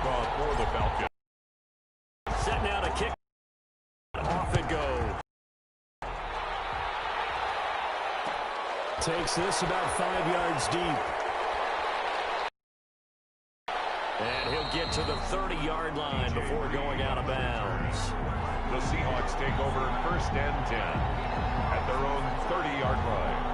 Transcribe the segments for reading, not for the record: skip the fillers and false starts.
kickoff for the Falcons. Set now to kick. Off it goes. Takes this about 5 yards deep. And he'll get to the 30-yard line before going out of bounds. The Seahawks take over 1st and 10 at their own 30-yard line.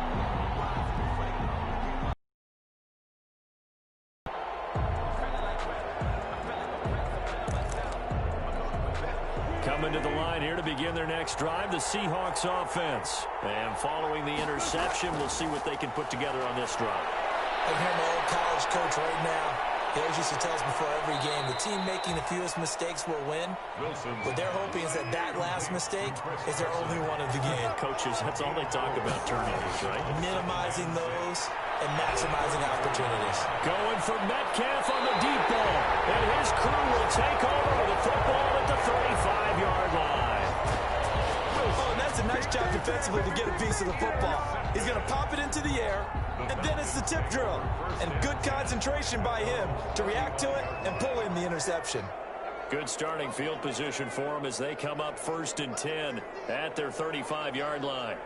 Coming to the line here to begin their next drive, the Seahawks offense. And following the interception, we'll see what they can put together on this drive. I can hear my old college coach right now. He always used to tell us before every game, the team making the fewest mistakes will win. What they're hoping is that last mistake is their only one of the game. Coaches, that's all they talk about, turnovers, right? Minimizing those and maximizing opportunities. Going for Metcalf on the deep ball. And his crew will take over with the football at the 35-yard line. Oh, and that's a nice job defensively to get a piece of the football. He's going to pop it into the air, and then it's the tip drill. And good concentration by him to react to it and pull in the interception. Good starting field position for them as they come up 1st and 10 at their 35-yard line.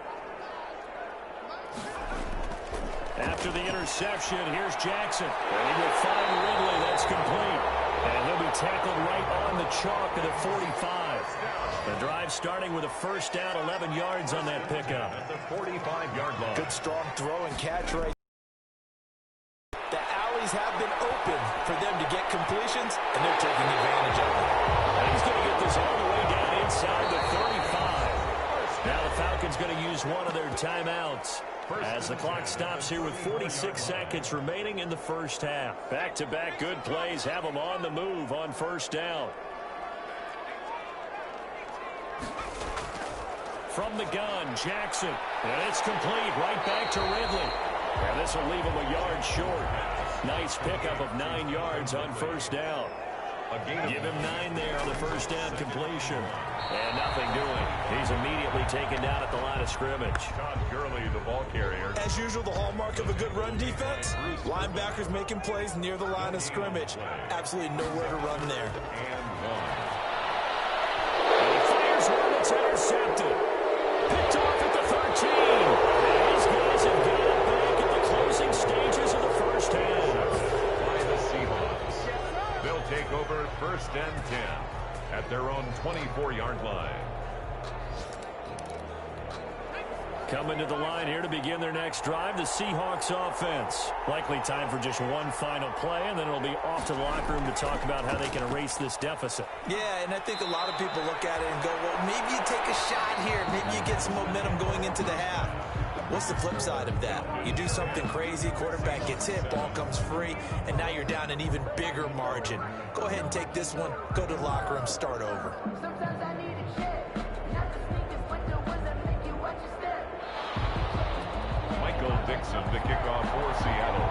After the interception, here's Jackson. And he will find Ridley. That's complete. And he'll be tackled right on the chalk at the 45. The drive starting with a 1st down, 11 yards on that pickup. At the 45-yard line. Good strong throw and catch right. The alleys have been open for them to get completions, and they're taking advantage of it. And he's going to get this all the way down inside the 35. Now the Falcons going to use one of their timeouts as the clock stops here with 46 seconds remaining in the first half. Back-to-back good plays have them on the move on 1st down. From the gun, Jackson. And it's complete right back to Ridley. And this will leave him a yard short. Nice pickup of 9 yards on 1st down. Give him 9 there on the 1st down completion. And nothing doing. He's immediately taken down at the line of scrimmage. Todd Gurley, the ball carrier. As usual, the hallmark of a good run defense, linebackers making plays near the line of scrimmage. Absolutely nowhere to run there. And 1. And he fires one that's intercepted. Picked off at the 13. And these guys have got it back in the closing stages of the first half. By the Seahawks. They'll take over 1st and 10 at their own 24-yard line. Coming to the line here to begin their next drive, the Seahawks offense. Likely time for just one final play, and then it'll be off to the locker room to talk about how they can erase this deficit. Yeah, and I think a lot of people look at it and go, well, maybe you take a shot here. Maybe you get some momentum going into the half. What's the flip side of that? You do something crazy, quarterback gets hit, ball comes free, and now you're down an even bigger margin. Go ahead and take this one, go to the locker room, start over. Sometimes I need a check. Not the sneakers, but the ones that make you watch your step. Michael Dixon, the kickoff for Seattle.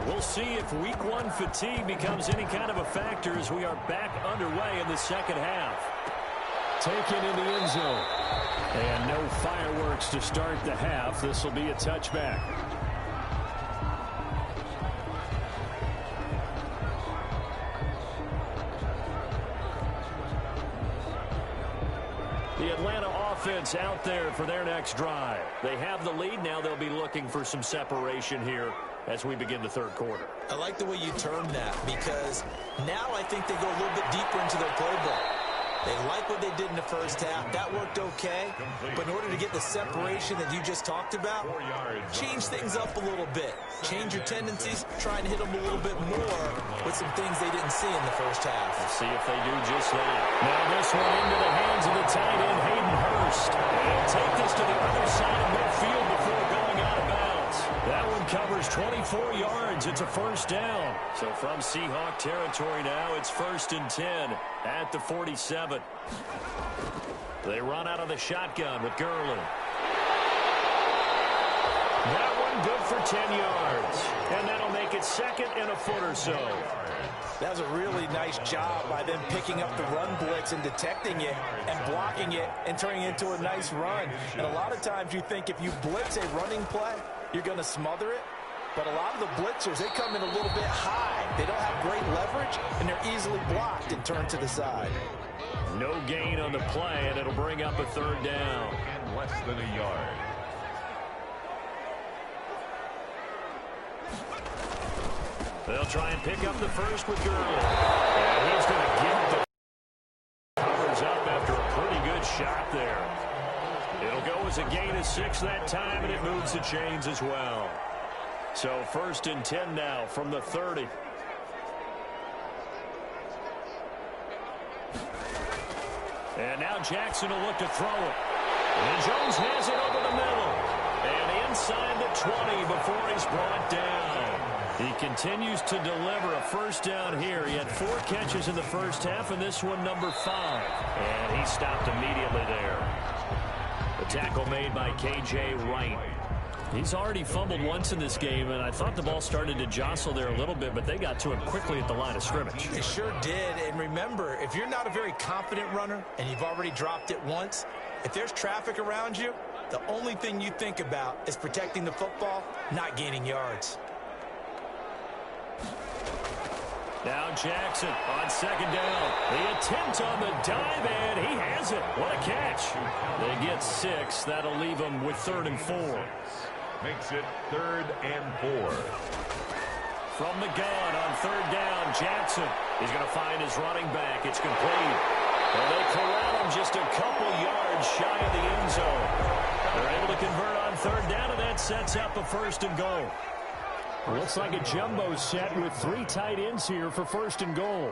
We'll see if week 1 fatigue becomes any kind of a factor as we are back underway in the second half. Taken in the end zone. And no fireworks to start the half. This will be a touchback. The Atlanta offense out there for their next drive. They have the lead. Now they'll be looking for some separation here as we begin the third quarter. I like the way you termed that because now I think they go a little bit deeper into their playbook. They like what they did in the first half. That worked okay. But in order to get the separation that you just talked about, change things up a little bit. Change your tendencies. Try and hit them a little bit more with some things they didn't see in the first half. We'll see if they do just that. Now this one into the hands of the tight end, Hayden Hurst. And he'll take this to the other side of midfield before going out of bounds. That one covers 24 yards. It's a 1st down. So from Seahawk territory now, it's 1st and 10 at the 47. They run out of the shotgun with Gurley. That one good for 10 yards. And that'll make it second and a foot or so. That was a really nice job by them picking up the run blitz and detecting it and blocking it and turning it into a nice run. And a lot of times you think if you blitz a running play, you're going to smother it. But a lot of the blitzers, they come in a little bit high. They don't have great leverage, and they're easily blocked and turned to the side. No gain on the play, and it'll bring up a third down. And less than a yard. They'll try and pick up the first with Gurley. And he's going to get the covers up after a pretty good shot there. It'll go as a gain of 6 that time, and it moves the chains as well. So 1st and 10 now from the 30. And now Jackson will look to throw it. And Jones has it over the middle. And inside the 20 before he's brought down. He continues to deliver a first down here. He had 4 catches in the first half, and this one number 5. And he stopped immediately there. The tackle made by K.J. Wright. He's already fumbled once in this game, and I thought the ball started to jostle there a little bit, but they got to him quickly at the line of scrimmage. They sure did. And remember, if you're not a very confident runner and you've already dropped it once, if there's traffic around you, the only thing you think about is protecting the football, not gaining yards. Now Jackson on second down. The attempt on the dive, and he has it. What a catch. They get 6. That'll leave them with 3rd and 4. Makes it 3rd and 4. From the gun on 3rd down, Jackson. He's going to find his running back. It's complete. And they corral him just a couple yards shy of the end zone. They're able to convert on 3rd down, and that sets up a 1st and goal. Looks like a jumbo set with 3 tight ends here for 1st and goal.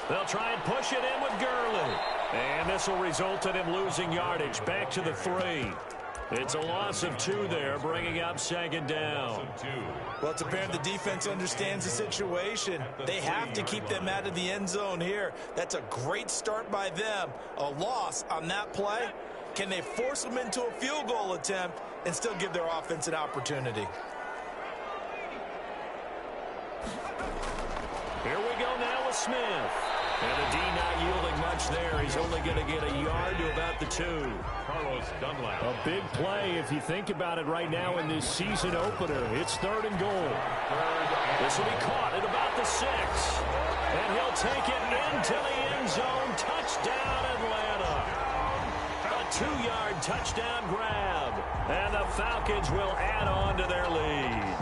They'll try and push it in with Gurley. And this will result in him losing yardage back to the 3. It's a loss of 2 there, bringing up 2nd down. Well, it's apparent the defense understands the situation. They have to keep them out of the end zone here. That's a great start by them. A loss on that play. Can they force them into a field goal attempt and still give their offense an opportunity? Here we go now with Smith. And the D not yielding much there. He's only going to get a yard to about the 2. Carlos Dunlap. A big play if you think about it right now in this season opener. It's 3rd and goal. This will be caught at about the 6. And he'll take it into the end zone. Touchdown, Atlanta. A 2-yard touchdown grab. And the Falcons will add on to their lead.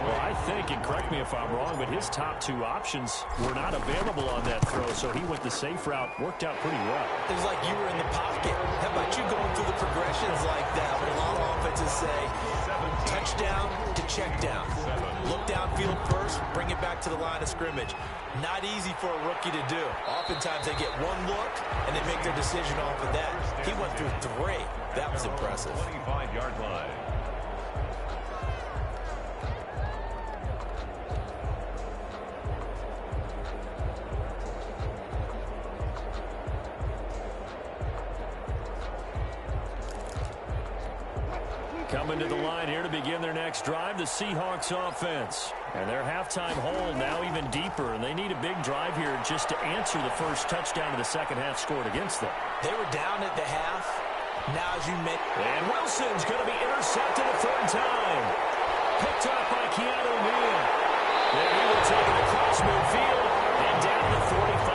Well, I think, and correct me if I'm wrong, but his top 2 options were not available on that throw, so he went the safe route. Worked out pretty well. It was like you were in the pocket. How about you going through the progressions like that? When a lot of offenses say touchdown to check down. Look downfield first, bring it back to the line of scrimmage. Not easy for a rookie to do. Oftentimes they get one look, and they make their decision off of that. He went through 3. That was impressive. 25-yard line. Coming to the line here to begin their next drive, the Seahawks offense. And their halftime hold now even deeper, and they need a big drive here just to answer the first touchdown of the second half scored against them. They were down at the half. Now as you make... And Wilson's going to be intercepted a 3rd time. Picked up by Keanu Neal. Then he will take it across midfield and down to 45.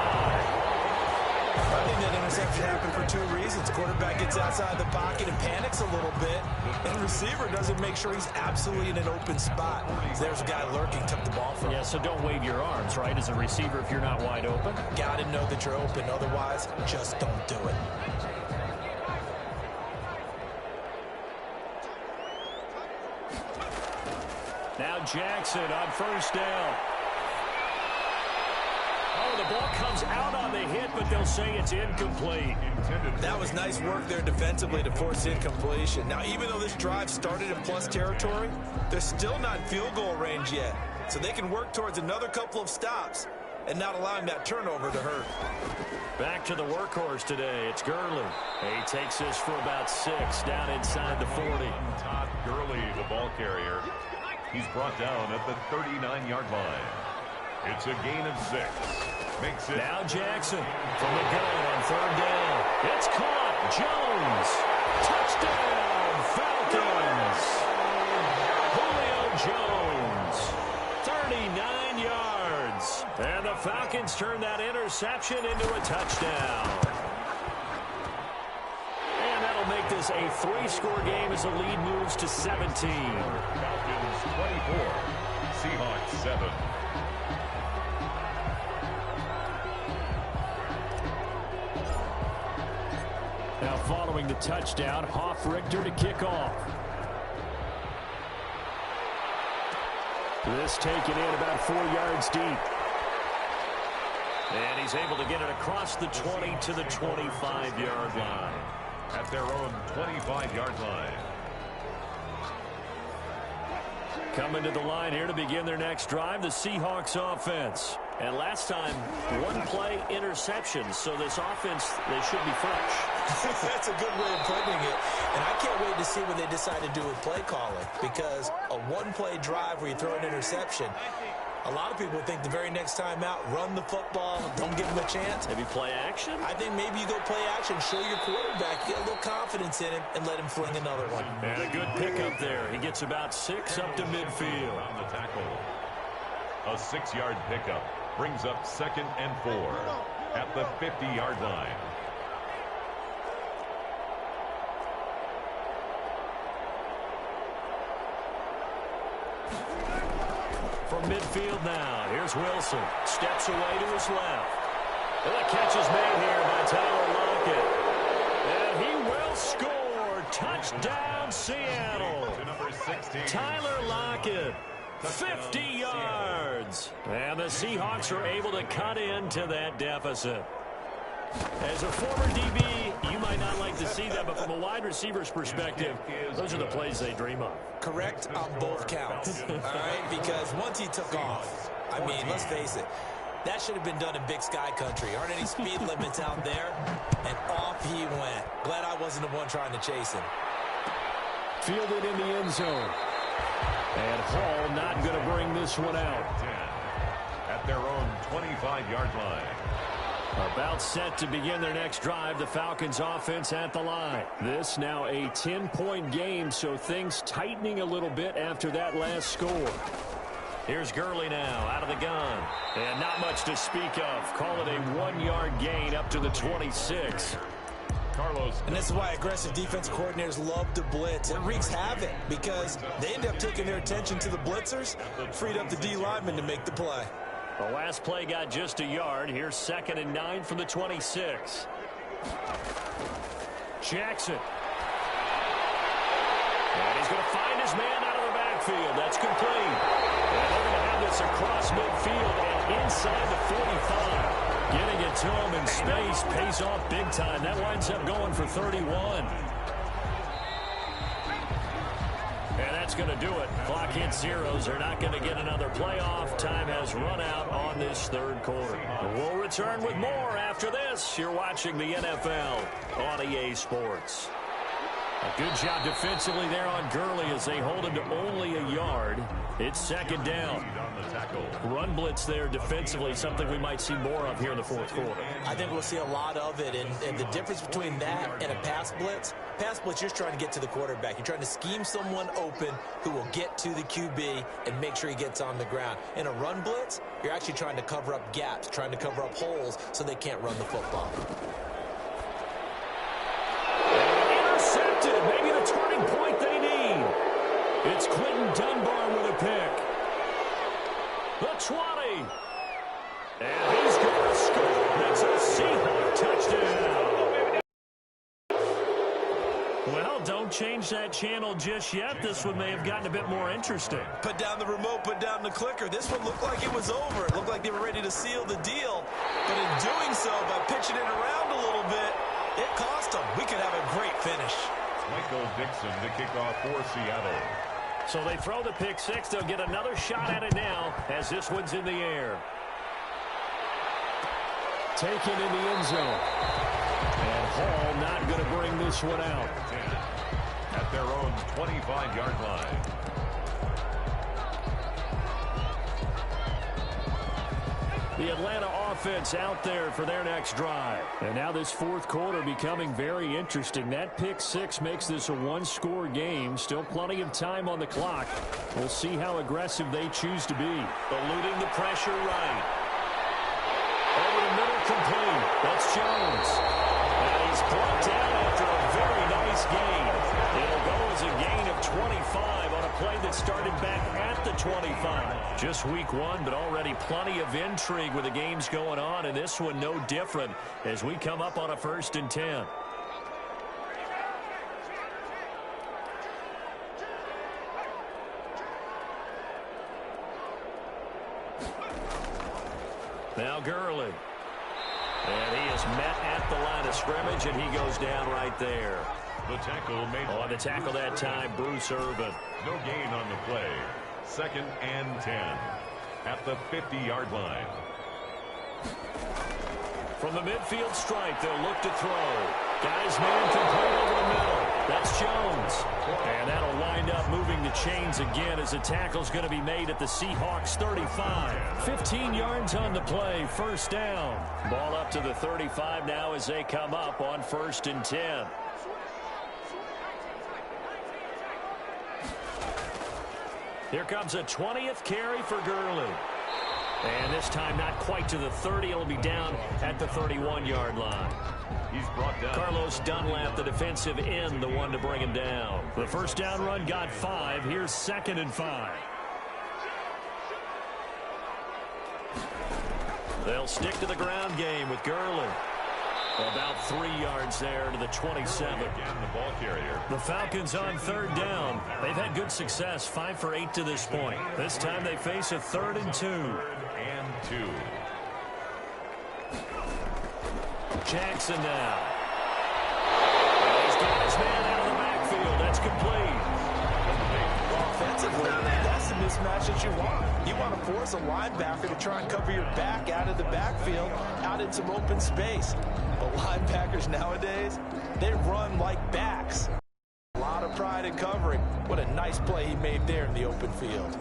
I think that interception happened for 2 reasons. Quarterback gets outside the pocket and panics a little bit, and the receiver doesn't make sure he's absolutely in an open spot. There's a guy lurking, took the ball from him. Yeah, so don't wave your arms, right, as a receiver if you're not wide open. Got to know that you're open. Otherwise, just don't do it. Now Jackson on 1st down. Oh, the ball comes out on the hit, but they'll say it's incomplete. That was nice work there defensively to force incompletion. Now, even though this drive started in plus territory, they're still not in field goal range yet. So they can work towards another couple of stops. and not allowing that turnover to hurt. Back to the workhorse today. It's Gurley. He takes this for about 6 down inside the 40. Todd Gurley, the ball carrier. He's brought down at the 39-yard line. It's a gain of 6. Makes it. Now Jackson from the gun on 3rd down. It's caught. Jones. Touchdown, Falcons. Julio Jones. 39 yards. And the Falcons turn that interception into a touchdown. And that'll make this a 3-score game as the lead moves to 17. Falcons 24. Seahawks 7. Now following the touchdown, Hoff-Richter to kick off. This taken in about 4 yards deep. And he's able to get it across the 20 to the 25-yard line. At their own 25-yard line. Coming to the line here to begin their next drive, the Seahawks offense. And last time, 1-play interception. So this offense, they should be fresh. That's a good way of putting it. And I can't wait to see what they decide to do with play calling. Because a 1-play drive where you throw an interception, a lot of people think the very next time out, run the football, don't give them a chance. Maybe play action? I think maybe you go play action, show your quarterback, get a little confidence in him, and let him fling another one. And a good pickup there. He gets about 6 up to midfield. On the tackle. A 6-yard pickup brings up 2nd and 4 at the 50-yard line. From midfield now, here's Wilson. Steps away to his left. And the catch is made here by Tyler Lockett. And he will score. Touchdown, Seattle. Number 16. Tyler Lockett, 50 yards. And the Seahawks are able to cut into that deficit. As a former DB, you might not like to see that, but from a wide receiver's perspective, those are the plays they dream of. Correct on both counts, all right? Because once he took off, I mean, let's face it, that should have been done in Big Sky Country. Aren't any speed limits out there? And off he went. Glad I wasn't the one trying to chase him. Fielded in the end zone. And Hall not going to bring this one out. 10 at their own 25-yard line. About set to begin their next drive, the Falcons offense at the line. This now a 10-point game, so things tightening a little bit after that last score. Here's Gurley now out of the gun. And not much to speak of. Call it a 1-yard gain up to the 26. Carlos. And this is why aggressive defensive coordinators love to blitz. It wreaks havoc because they end up taking their attention to the blitzers, freed up the D lineman to make the play. The last play got just a yard. Here's 2nd and 9 from the 26. Jackson. And he's going to find his man out of the backfield. That's complete. And they're going to have this across midfield and inside the 45. Getting it to him in space pays off big time. That winds up going for 31. And that's going to do it. Clock hits zeros. They're not going to get another playoff. Time has run out on this 3rd quarter. We'll return with more after this. You're watching the NFL on EA Sports. A good job defensively there on Gurley as they hold him to only a yard. It's 2nd down. Run blitz there defensively, something we might see more of here in the 4th quarter. I think we'll see a lot of it, and the difference between that and a pass blitz, you're just trying to get to the quarterback. You're trying to scheme someone open who will get to the QB and make sure he gets on the ground. In a run blitz, you're actually trying to cover up gaps, trying to cover up holes so they can't run the football. Intercepted, maybe the turning point they need. It's Quentin Dunbar with a pick. The 20. And he's going to score. That's a Seahawk touchdown. Well, don't change that channel just yet. This one may have gotten a bit more interesting. Put down the remote, put down the clicker. This one looked like it was over. It looked like they were ready to seal the deal. But in doing so, by pitching it around a little bit, it cost them. We could have a great finish. Michael Dixon to kick off for Seattle. So they throw the pick 6. They'll get another shot at it now as this one's in the air. taken in the end zone. And Hall not going to bring this one out. At their own 25-yard line. The Atlanta offense out there for their next drive. And now this fourth quarter becoming very interesting. That pick six makes this a one-score game. Still plenty of time on the clock. We'll see how aggressive they choose to be. Eluding the pressure right. Over the middle complete. That's Jones. And he's brought down after a very nice gain. It'll go as a gain of 25 on a play that started back at the 25. Just week one, but already plenty of intrigue with the games going on, and this one no different as we come up on a 1st and 10. Now Gurley. And he is met at the line of scrimmage, and he goes down right there. The tackle made on the tackle that time, Bruce Irvin. No gain on the play. 2nd and 10 at the 50-yard line. From the midfield stripe, they'll look to throw. Guys man complete over the middle. That's Jones. And that'll wind up moving the chains again as the tackle's going to be made at the Seahawks 35. 15 yards on the play, 1st down. Ball up to the 35 now as they come up on 1st and 10. Here comes a 20th carry for Gurley. And this time not quite to the 30. It'll be down at the 31-yard line. He's brought down. Carlos Dunlap, the defensive end, the one to bring him down. The 1st down run got 5. Here's 2nd and 5. They'll stick to the ground game with Gurley. About 3 yards there to the 27. Again, the ball carrier. The Falcons on 3rd down. They've had good success, 5 for 8 to this point. This time they face a 3rd and 2. 3rd and 2. Jackson now. He's got his man out of the backfield. That's complete. Offensively, that's the mismatch that you want. You want to force a linebacker to try and cover your back out of the backfield, out in some open space. But linebackers nowadays, they run like backs. A lot of pride in covering. What a nice play he made there in the open field.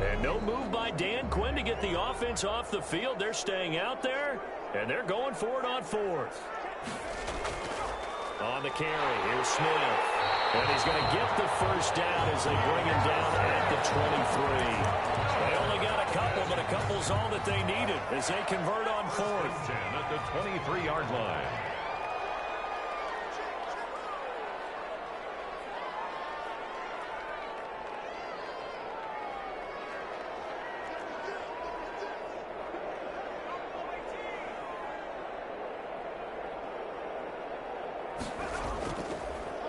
And no move by Dan Quinn to get the offense off the field. They're staying out there, and they're going for it on 4th. On the carry, here's Smith. And he's going to get the 1st down as they bring him down at the 23. They only got a couple, but a couple's all that they needed as they convert on 4th. 10 at the 23-yard line.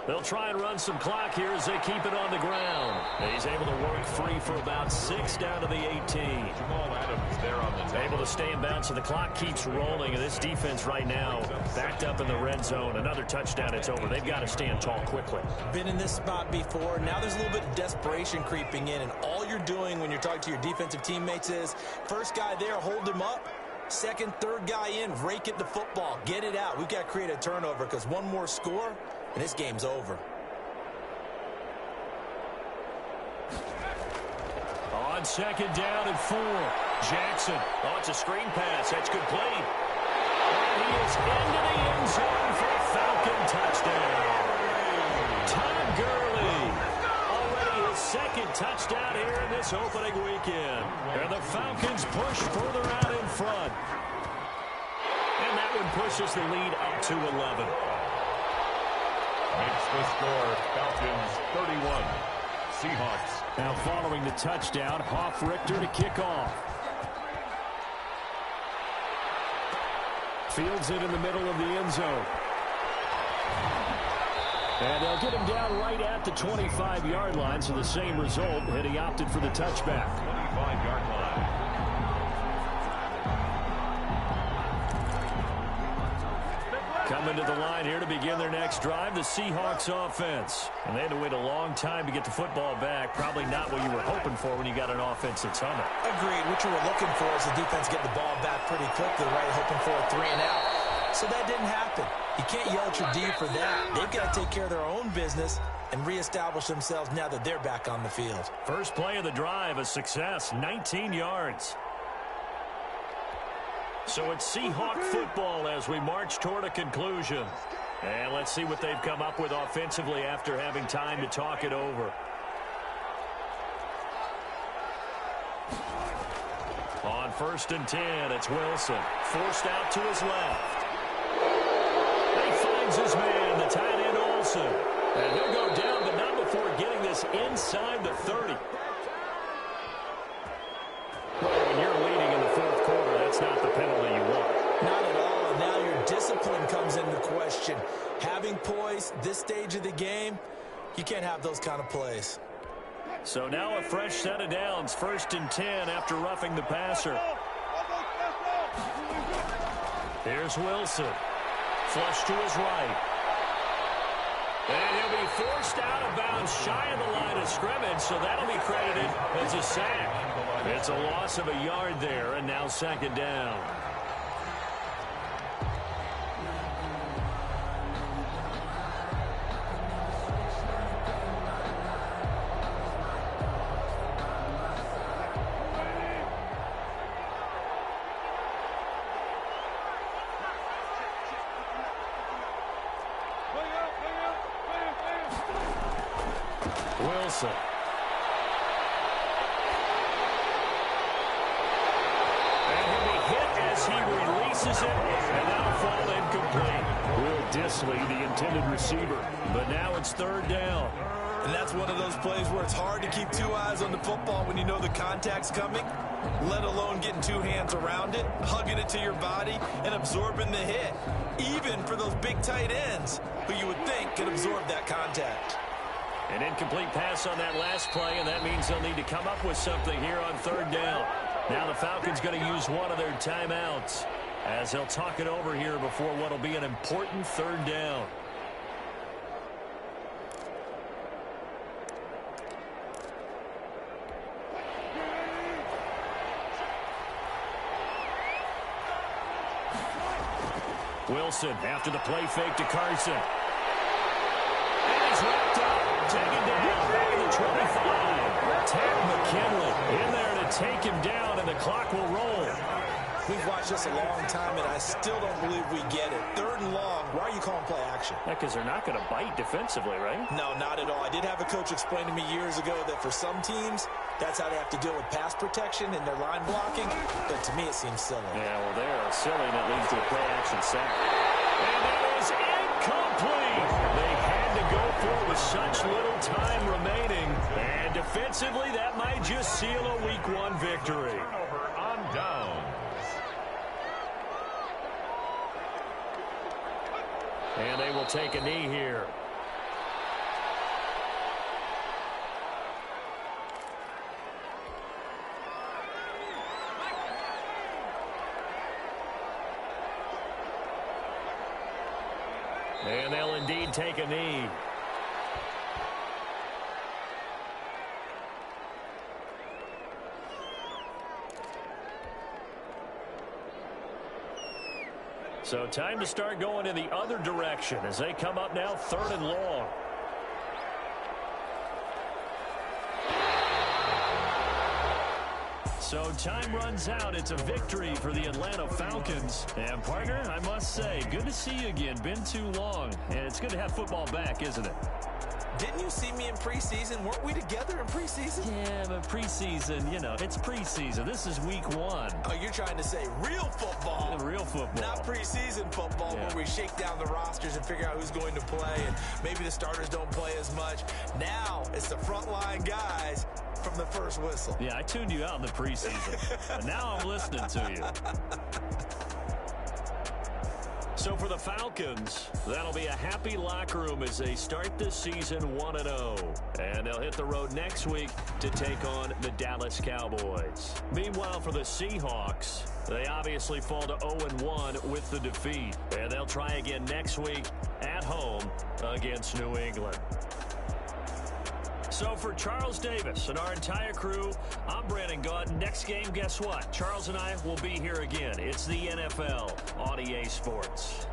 They'll try and run some clock here as they keep it on the ground. And he's able to work free for about 6 down to the 18. Jamal Adams there on the table. Able to stay in bounds, so the clock keeps rolling. And this defense right now backed up in the red zone. Another touchdown, it's over. They've got to stand tall quickly. Been in this spot before. Now there's a little bit of desperation creeping in. And all you're doing when you're talking to your defensive teammates is, first guy there, hold him up. Second, third guy in, rake at the football. Get it out. We've got to create a turnover because one more score, and this game's over. On 2nd down and 4. Jackson. Oh, it's a screen pass. That's complete. And he is into the end zone for a Falcon touchdown. Todd Gurley. Already his 2nd touchdown here in this opening weekend. And the Falcons push further out in front. And that one pushes the lead up to 11. Makes the score Falcons 31. Seahawks. Now following the touchdown, Hoff-Richter to kick off. Fields it in the middle of the end zone. And they'll get him down right at the 25-yard line, so the same result, and he opted for the touchback. 25-yard line. Coming to the line here to begin their next drive, the Seahawks offense. And they had to wait a long time to get the football back. Probably not what you were hoping for when you got an offense that's humming. Agreed. What you were looking for is the defense getting the ball back pretty quickly, right? Hoping for a 3 and out. So that didn't happen. You can't yell at your D for that. They've got to take care of their own business and reestablish themselves now that they're back on the field. First play of the drive, a success, 19 yards. So it's Seahawk football as we march toward a conclusion. And let's see what they've come up with offensively after having time to talk it over. On 1st and 10, it's Wilson. Forced out to his left. He finds his man, the tight end Olsen. And he'll go down, but not before getting this inside the 30. Well, when you're leading in the 4th quarter, that's not the penalty you want. Not at all, and now your discipline comes into question. Having poise this stage of the game, you can't have those kind of plays. So now a fresh set of downs, 1st and 10 after roughing the passer. Here's Wilson. Flush to his right. And he'll be forced out of bounds shy of the line of scrimmage, so that'll be credited as a sack. It's a loss of a yard there, and now 2nd down. Wilson. And he'll be hit as he releases it, and that'll fall incomplete. Will Disley, the intended receiver. But now it's 3rd down. And that's one of those plays where it's hard to keep 2 eyes on the football when you know the contact's coming, let alone getting 2 hands around it, hugging it to your body, and absorbing the hit. Even for those big tight ends who you would think can absorb that contact. An incomplete pass on that last play, and that means they'll need to come up with something here on 3rd down. Now the Falcons going to use one of their timeouts as they'll talk it over here before what will be an important 3rd down. Wilson after the play fake to Carson. And he's wrapped up. Taken down back at the 25. Ted McKinley in there to take him down, and the clock will roll. We've watched this a long time, and I still don't believe we get it. 3rd and long, why are you calling play action? Yeah, because they're not going to bite defensively, right? No, not at all. I did have a coach explain to me years ago that for some teams, that's how they have to deal with pass protection and their line blocking. But to me, it seems silly. Yeah, well, they are silly, and it leads to a play action sack. And that is incomplete. They had to go for it with such little time remaining. And defensively, that might just seal a Week 1 victory. Turnover on downs. And they will take a knee here. And they'll indeed take a knee. So time to start going in the other direction as they come up now 3rd and long. So time runs out. It's a victory for the Atlanta Falcons. And partner, I must say, good to see you again. Been too long. And it's good to have football back, isn't it? Didn't you see me in preseason? Weren't we together in preseason? Yeah, but preseason, you know, it's preseason. This is Week 1. Oh, you're trying to say real football. Real football. Not preseason football, Yeah. where we shake down the rosters and figure out who's going to play, and maybe the starters don't play as much. Now it's the frontline guys from the first whistle. Yeah, I tuned you out in the preseason. But now I'm listening to you. So for the Falcons, that'll be a happy locker room as they start the season 1-0. And they'll hit the road next week to take on the Dallas Cowboys. Meanwhile, for the Seahawks, they obviously fall to 0-1 with the defeat. And they'll try again next week at home against New England. So for Charles Davis and our entire crew, I'm Brandon Gaudin. Next game, guess what? Charles and I will be here again. It's the NFL on EA Sports.